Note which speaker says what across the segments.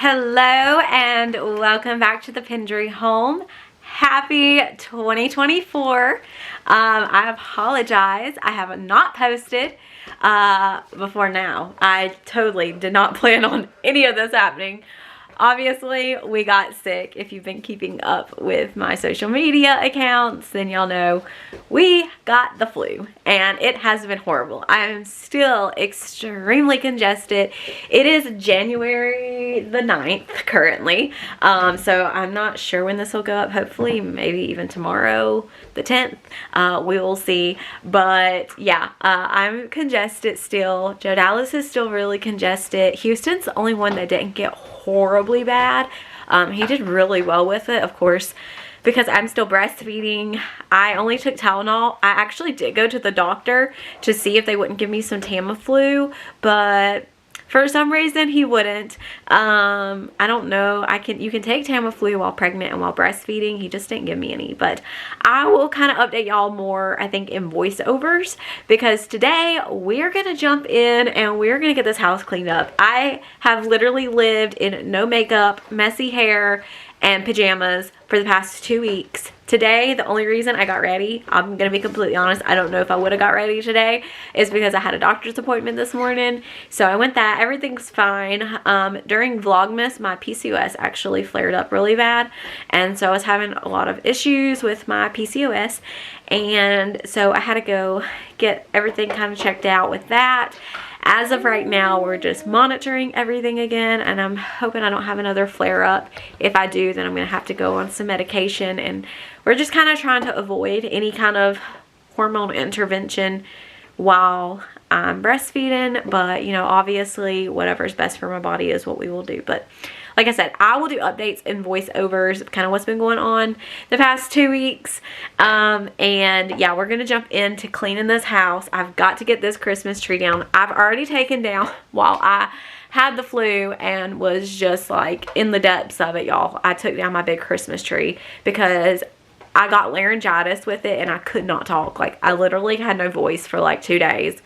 Speaker 1: Hello and welcome back to the PendryHome. Happy 2024. I apologize. I have not posted before now. I totally did not plan on any of this happening. Obviously, we got sick. If you've been keeping up with my social media accounts, then y'all know we got the flu and it has been horrible. I am still extremely congested. It is January the 9th currently, so I'm not sure when this will go up. Hopefully, maybe even tomorrow, the 10th. We will see. But yeah, I'm congested still. Joe Dallas is still really congested. Houston's the only one that didn't get horribly bad. He did really well with it, of course, because I'm still breastfeeding. I only took Tylenol. I actually did go to the doctor to see if they wouldn't give me some Tamiflu, but for some reason he wouldn't. I don't know. You can take Tamiflu while pregnant and while breastfeeding. He just didn't give me any, but I will kind of update y'all more, I think, in voiceovers, because today we're gonna jump in and we're gonna get this house cleaned up. I have literally lived in no makeup, messy hair, and pajamas for the past 2 weeks. Today, the only reason I got ready, I'm gonna be completely honest, I don't know if I would have got ready today, is because I had a doctor's appointment this morning. So I went that, everything's fine. During Vlogmas, my PCOS actually flared up really bad. And so I was having a lot of issues with my PCOS. And so I had to go get everything kind of checked out with that. As of right now, we're just monitoring everything again, and I'm hoping I don't have another flare-up. If I do, then I'm going to have to go on some medication, and we're just kind of trying to avoid any kind of hormone intervention while I'm breastfeeding. But, you know, obviously, whatever's best for my body is what we will do. But like I said, I will do updates and voiceovers, kind of what's been going on the past 2 weeks. And yeah, we're going to jump into cleaning this house. I've got to get this Christmas tree down. I've already taken down while I had the flu and was just like in the depths of it, y'all. I took down my big Christmas tree because I got laryngitis with it and I could not talk. Like, I literally had no voice for like 2 days.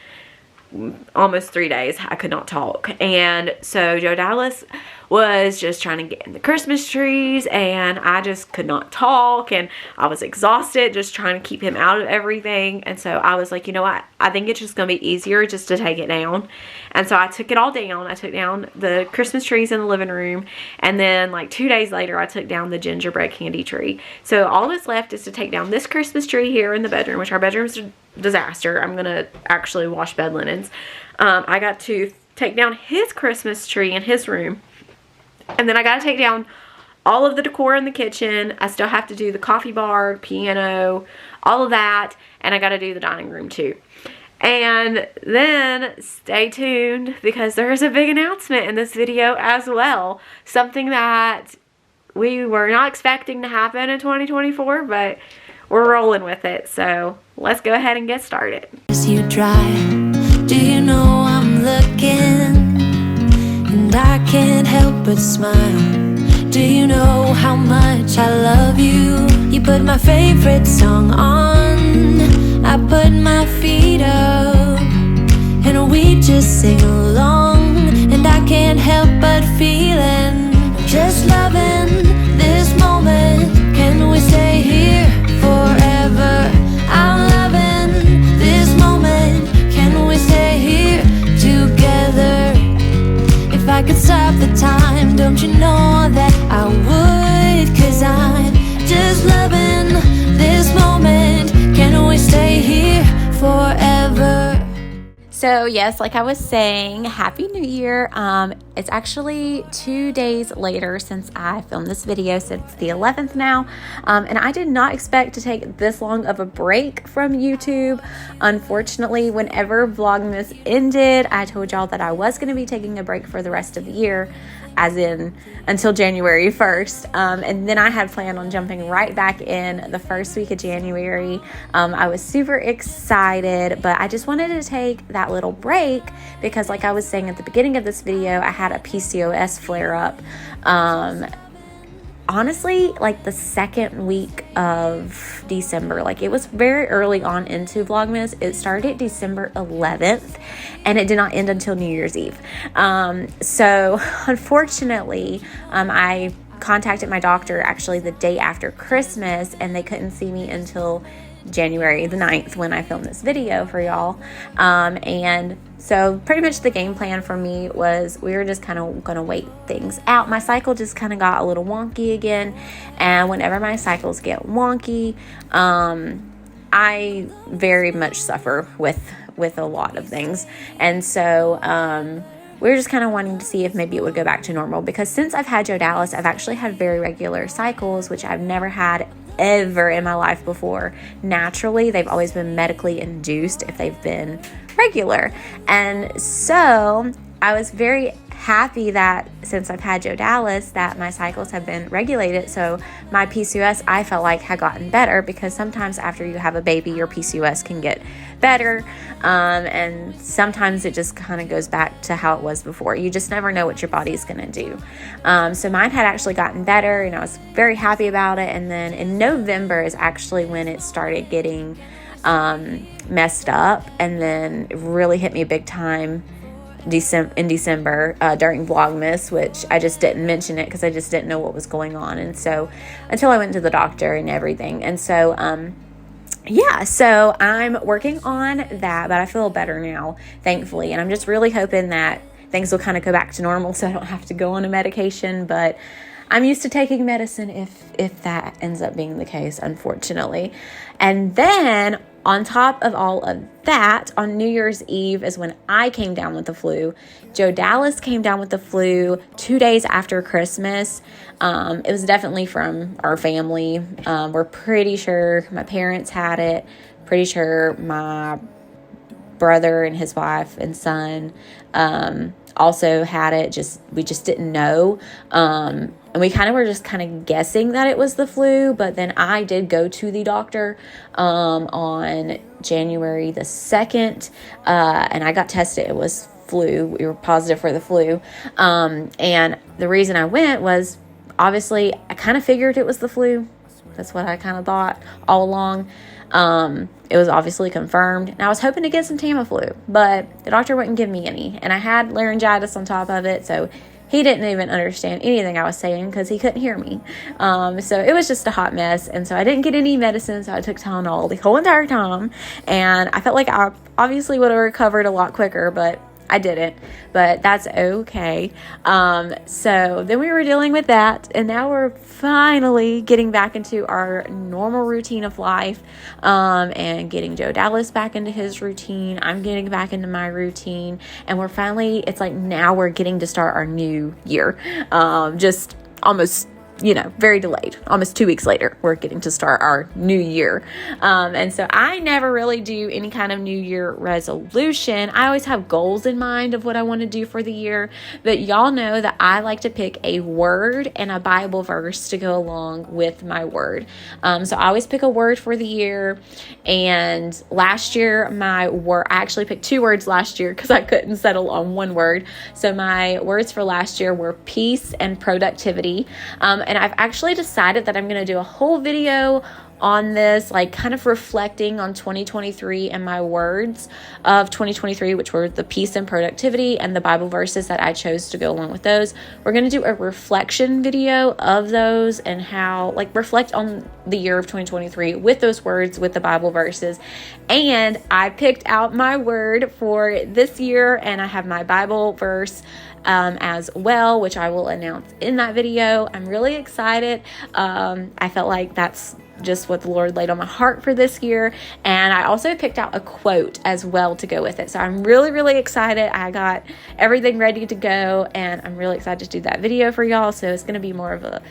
Speaker 1: Almost 3 days I could not talk. And so Joe Dallas was just trying to get in the Christmas trees and I just could not talk, and I was exhausted just trying to keep him out of everything. And so I was like, you know what, I think it's just gonna be easier just to take it down. And so I took it all down. I took down the Christmas trees in the living room, and then like 2 days later I took down the gingerbread candy tree. So all that's left is to take down this Christmas tree here in the bedroom, which our bedroom's a disaster. I'm gonna actually wash bed linens. I got to take down his Christmas tree in his room, and then I got to take down all of the decor in the kitchen. I still have to do the coffee bar, piano, all of that, and I got to do the dining room too. And then stay tuned, because there is a big announcement in this video as well. Something that we were not expecting to happen in 2024, but we're rolling with it. So let's go ahead and get started.
Speaker 2: As you drive, do you know I'm looking? And I can't help but smile. Do you know how much I love you? You put my favorite song on, I put my feet up, and we just sing along. And I can't help but feeling, just loving this moment. Can we stay here forever? I'm loving this moment. Can we stay here together? If I could stop the time, don't you know that I would? 'Cause I'm just loving this moment. Can we stay here forever?
Speaker 1: So yes, like I was saying, Happy New Year. It's actually 2 days later since I filmed this video, so it's the 11th now. And I did not expect to take this long of a break from YouTube. Unfortunately, whenever Vlogmas ended, I told y'all that I was going to be taking a break for the rest of the year, as in until January 1st. And then I had planned on jumping right back in the first week of January. I was super excited, but I just wanted to take that little break because, like I was saying at the beginning of this video, I had a PCOS flare-up. honestly, like the second week of December. Like it was very early on into Vlogmas. It started December 11th and it did not end until New Year's Eve. So unfortunately, I contacted my doctor actually the day after Christmas, and they couldn't see me until January the 9th when I filmed this video for y'all. And so pretty much the game plan for me was we were just kind of going to wait things out. My cycle just kind of got a little wonky again. And whenever my cycles get wonky, I very much suffer with a lot of things. And so, we were just kind of wanting to see if maybe it would go back to normal, because since I've had Joe Dallas, I've actually had very regular cycles, which I've never had ever in my life before. Naturally, they've always been medically induced if they've been regular. And so I was very happy that since I've had Joe Dallas, that my cycles have been regulated. So my PCOS, I felt like, had gotten better, because sometimes after you have a baby, your PCOS can get better. And sometimes it just kind of goes back to how it was before. You just never know what your body's going to do. So mine had actually gotten better, and I was very happy about it. And then in November is actually when it started getting messed up, and then it really hit me big time in December during Vlogmas, which I just didn't mention it because I just didn't know what was going on. And so until I went to the doctor and everything. And so yeah, so I'm working on that, but I feel better now, thankfully. And I'm just really hoping that things will kind of go back to normal so I don't have to go on a medication. But I'm used to taking medicine if that ends up being the case, unfortunately. And then on top of all of that, on New Year's Eve is when I came down with the flu. Joe Dallas came down with the flu 2 days after Christmas. It was definitely from our family. We're pretty sure my parents had it. Pretty sure my brother and his wife and son also had it. We just didn't know. And we kind of were just kind of guessing that it was the flu. But then I did go to the doctor on January the 2nd, and I got tested. It was flu. We were positive for the flu. And the reason I went was, obviously, I kind of figured it was the flu. That's what I kind of thought all along. It was obviously confirmed, and I was hoping to get some Tamiflu, but the doctor wouldn't give me any, and I had laryngitis on top of it, so he didn't even understand anything I was saying because he couldn't hear me. So it was just a hot mess, and so I didn't get any medicine, so I took Tylenol the whole entire time, and I felt like I obviously would have recovered a lot quicker, but I didn't, but that's okay. So then we were dealing with that, and now we're finally getting back into our normal routine of life, and getting Joe Dallas back into his routine. I'm getting back into my routine, and we're finally, it's like now we're getting to start our new year. Just almost, very delayed. Almost 2 weeks later, we're getting to start our new year. And so I never really do any kind of New Year resolution. I always have goals in mind of what I want to do for the year. But y'all know that I like to pick a word and a Bible verse to go along with my word. So I always pick a word for the year. And last year, I actually picked 2 words last year because I couldn't settle on one word. So my words for last year were peace and productivity. And I've actually decided that I'm going to do a whole video on this, like kind of reflecting on 2023 and my words of 2023, which were the peace and productivity, and the Bible verses that I chose to go along with those. We're going to do a reflection video of those and how, reflect on the year of 2023 with those words, with the Bible verses. And I picked out my word for this year, and I have my Bible verse as well, which I will announce in that video. I'm really excited. I felt like that's just what the Lord laid on my heart for this year. And I also picked out a quote as well to go with it. So I'm really, really excited. I got everything ready to go, and I'm really excited to do that video for y'all. So it's going to be more of a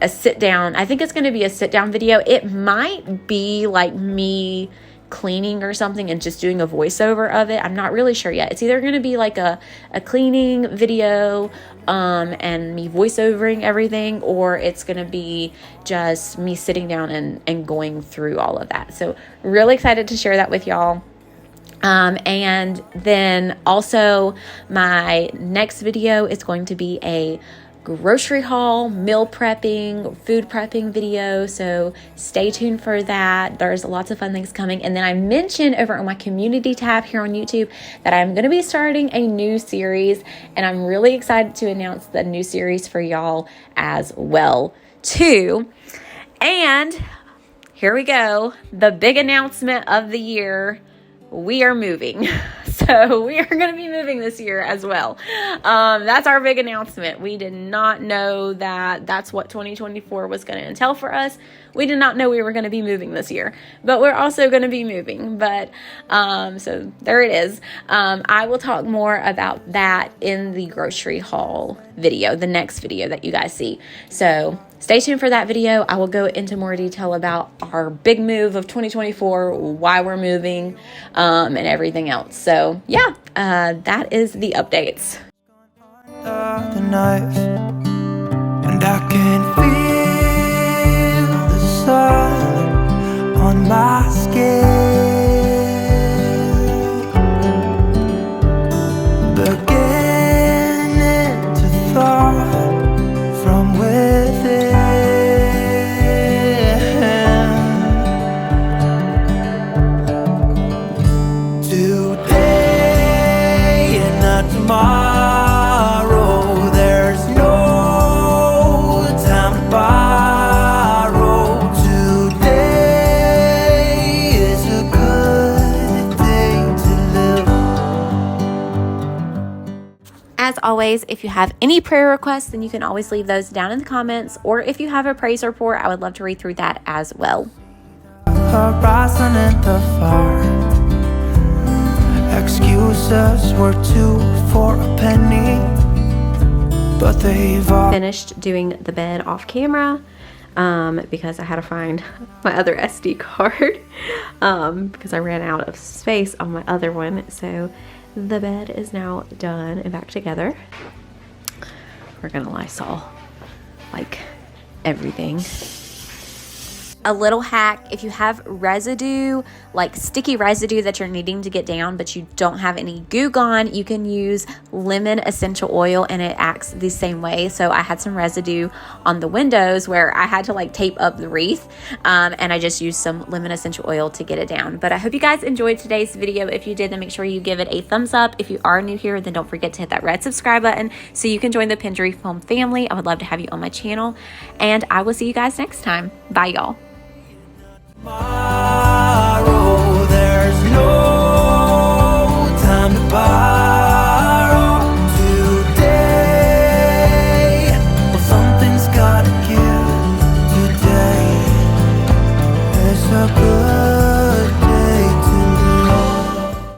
Speaker 1: sit down. I think it's going to be a sit down video. It might be like me cleaning or something and just doing a voiceover of it. I'm not really sure yet. It's either going to be like a cleaning video and me voiceovering everything, or it's going to be just me sitting down and going through all of that. So really excited to share that with y'all. And then also my next video is going to be a grocery haul, meal prepping, food prepping video. So stay tuned for that. There's lots of fun things coming. And then I mentioned over on my community tab here on YouTube that I'm going to be starting a new series, and I'm really excited to announce the new series for y'all as well too. And here we go. The big announcement of the year. We are moving. So we are going to be moving this year as well. That's our big announcement. We did not know that that's what 2024 was going to entail for us. We did not know we were going to be moving this year, but we're also going to be moving. But so there it is. I will talk more about that in the grocery haul video, the next video that you guys see. So stay tuned for that video. I will go into more detail about our big move of 2024, why we're moving, and everything else. So yeah, that is the updates.
Speaker 3: The knife, and I can feel the sun on my skin, beginning to thaw from within. Today and not tomorrow, there's no time to borrow. Today is a good day to live.
Speaker 1: As always, if you have any prayer requests, then you can always leave those down in the comments, or if you have a praise report, I would love to read through that as well.
Speaker 3: Horizon in the far. Excuses were 2 for a penny, but they've all
Speaker 1: Finished doing the bed off camera because I had to find my other SD card because I ran out of space on my other one. So the bed is now done and back together. We're gonna Lysol like everything. A little hack, if you have residue, like sticky residue that you're needing to get down, but you don't have any goo gone, you can use lemon essential oil and it acts the same way. So I had some residue on the windows where I had to like tape up the wreath, and I just used some lemon essential oil to get it down. But I hope you guys enjoyed today's video. If you did, then make sure you give it a thumbs up. If you are new here, then don't forget to hit that red subscribe button so you can join the PendryHome family. I would love to have you on my channel, and I will see you guys next time. Bye, y'all.
Speaker 3: tomorrow, there's no time to buy.